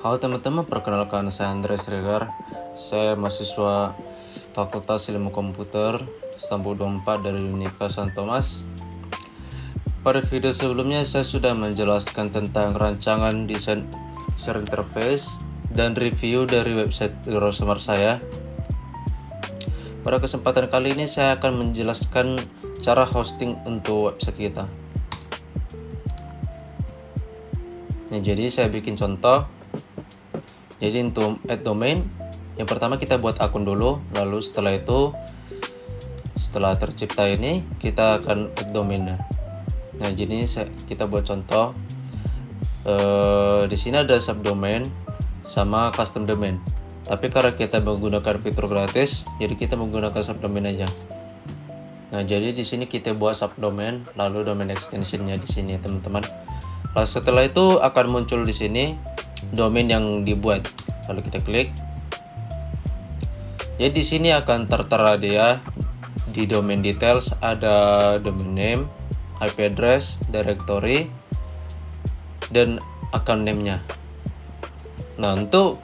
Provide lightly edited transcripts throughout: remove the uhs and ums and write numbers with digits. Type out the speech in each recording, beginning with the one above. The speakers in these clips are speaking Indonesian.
Halo teman-teman, perkenalkan saya Andreas Regar. Saya mahasiswa Fakultas Ilmu Komputer Istanbul 24 dari Unika San Thomas. Pada video sebelumnya saya sudah menjelaskan tentang rancangan desain user interface dan review dari website Eurosummer saya. Pada kesempatan kali ini saya akan menjelaskan cara hosting untuk website kita. Jadi saya bikin contoh. Jadi untuk add domain, yang pertama kita buat akun dulu, lalu setelah itu setelah tercipta ini kita akan add domainnya. Nah, jadi kita buat contoh. Di sini ada subdomain sama custom domain. Tapi karena kita menggunakan fitur gratis, jadi kita menggunakan subdomain aja. Nah, jadi di sini kita buat subdomain, lalu domain extensionnya di sini, teman-teman. Lalu setelah itu akan muncul di sini domain yang dibuat. Lalu kita klik. Jadi di sini akan tertera dia di domain details ada domain name, IP address, directory, dan account name-nya. Nah, untuk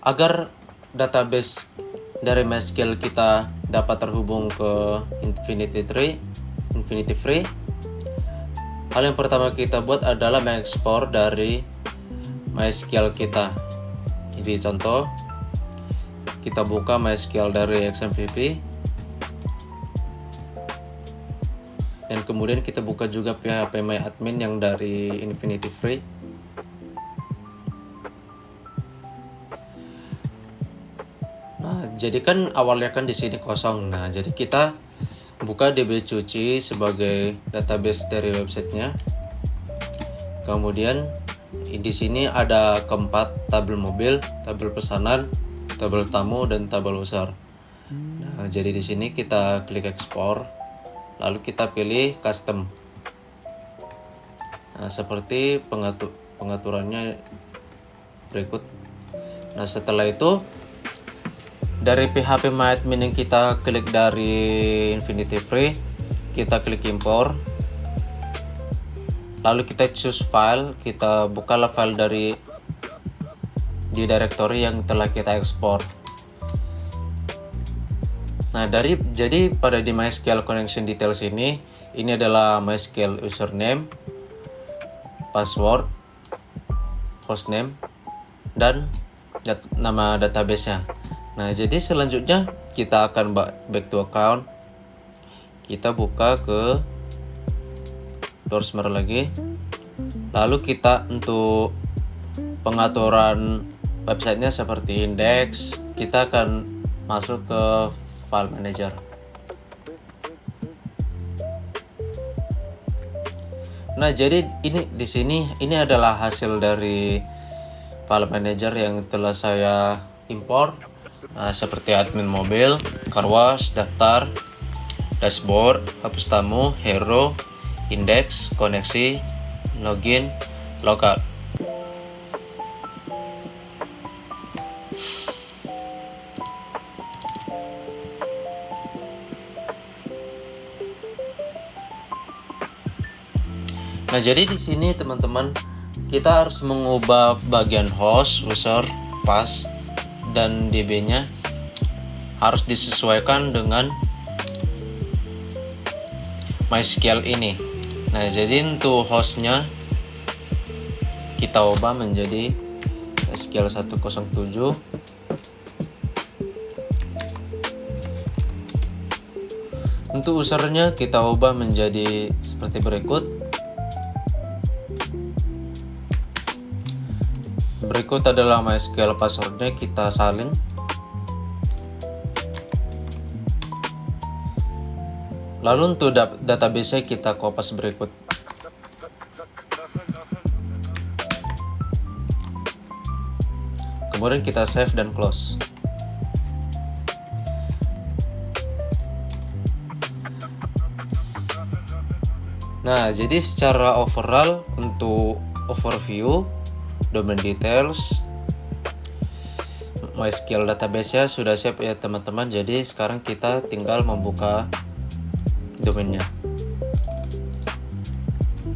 agar database dari MySQL kita dapat terhubung ke Infinity Free, hal yang pertama kita buat adalah mengekspor dari MySQL kita. Jadi contoh, kita buka MySQL dari XMPP, dan kemudian kita buka juga PHP MyAdmin yang dari Infinity Free. Nah, jadi kan awalnya kan di sini kosong. Nah, jadi kita buka DB Cuci sebagai database dari websitenya. Kemudian di sini ada keempat tabel mobil, tabel pesanan, tabel tamu, dan tabel user. Nah, jadi di sini kita klik ekspor, lalu kita pilih custom. Nah, seperti pengaturannya berikut. Nah, setelah itu dari PHP MyAdmin yang kita klik dari Infinity Free, kita klik import. Lalu kita choose file, kita bukalah file di directory yang telah kita ekspor. Nah, jadi pada di MySQL connection details ini adalah MySQL username, password, hostname, dan nama database-nya. Nah, jadi selanjutnya kita akan back to account. Kita buka ke Eurosummer lagi. Lalu kita untuk pengaturan websitenya seperti index, kita akan masuk ke file manager. Nah, jadi di sini adalah hasil dari file manager yang telah saya import. Seperti admin mobil, car wash, daftar, dashboard, hapus tamu, hero, index, koneksi, login, logout. Nah, jadi di sini teman-teman, kita harus mengubah bagian host, user, pass, dan DB-nya harus disesuaikan dengan MySQL ini. Nah, jadi untuk hostnya kita ubah menjadi SQL 107. Untuk usernya kita ubah menjadi seperti berikut. Berikut adalah MySQL passwordnya, kita salin. Lalu untuk database-nya kita kopas berikut. Kemudian kita save dan close. Nah, jadi secara overall untuk overview domain details MySQL database-nya sudah siap ya teman-teman. Jadi sekarang kita tinggal membuka domainnya.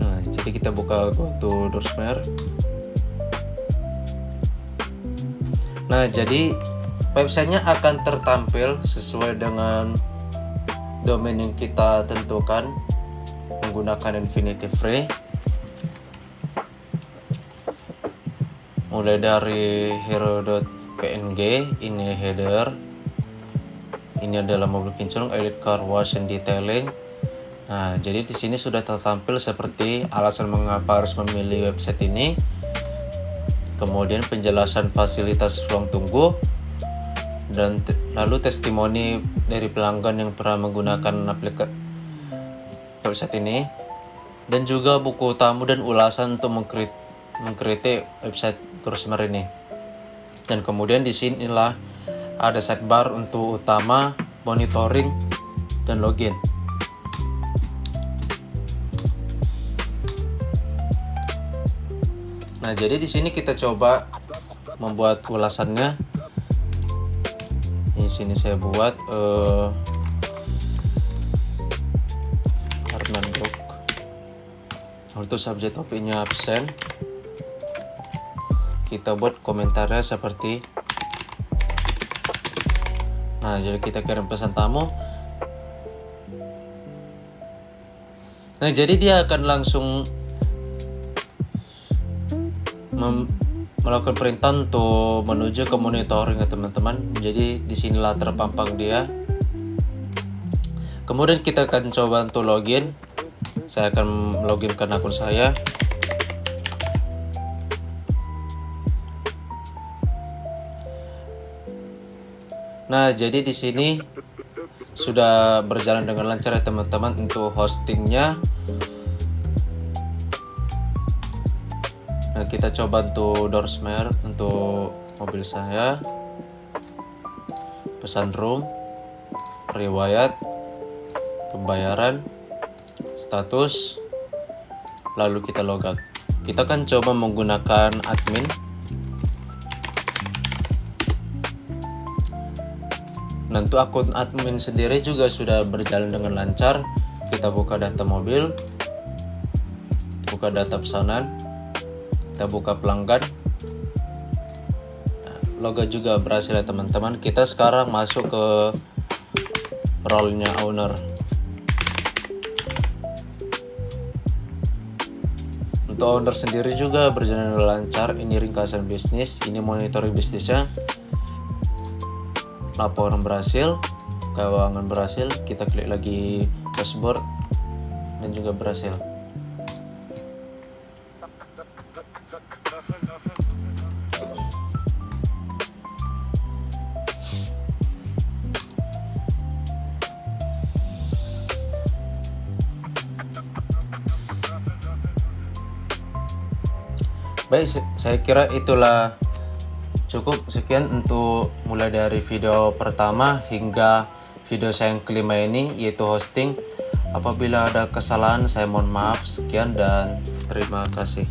Nah, jadi kita buka go to Eurosummer. Nah, jadi websitenya akan tertampil sesuai dengan domain yang kita tentukan menggunakan Infinity Free. Mulai dari hero.png, ini header, ini adalah mobil kinclong, elite car wash and detailing. Nah, jadi di sini sudah tertampil seperti alasan mengapa harus memilih website ini, kemudian penjelasan fasilitas ruang tunggu, dan lalu testimoni dari pelanggan yang pernah menggunakan aplikasi website ini, dan juga buku tamu dan ulasan untuk mengkritik website Tourstmer ini. Dan kemudian di sinilah ada sidebar untuk utama, monitoring, dan login. Nah, jadi di sini kita coba membuat ulasannya. Di sini saya buat Arman Book. Untuk subjek topiknya absen. Kita buat komentarnya seperti. Nah, jadi kita kirim pesan tamu. Nah, jadi dia akan langsung melakukan perintah untuk menuju ke monitoring ya teman-teman. Jadi disinilah terpampang dia. Kemudian kita akan coba untuk login. Saya akan loginkan akun saya. Nah, jadi di sini sudah berjalan dengan lancar ya teman-teman untuk hostingnya. Nah, kita coba untuk Tourstmer untuk mobil saya, pesan room, riwayat, pembayaran, status, lalu kita logout. Kita akan coba menggunakan admin. Nah, untuk akun admin sendiri juga sudah berjalan dengan lancar. Kita buka data mobil, buka data pesanan, kita buka pelanggan. Nah, logo juga berhasil ya teman-teman. Kita sekarang masuk ke role-nya owner. Untuk owner sendiri juga berjalan dengan lancar. Ini ringkasan bisnis, ini monitoring bisnisnya. Laporan berhasil, keuangan berhasil, kita klik lagi dashboard dan juga berhasil. Baik, saya kira itulah cukup. Sekian untuk mulai dari video pertama hingga video saya yang kelima ini, yaitu hosting. Apabila ada kesalahan saya mohon maaf. Sekian dan terima kasih.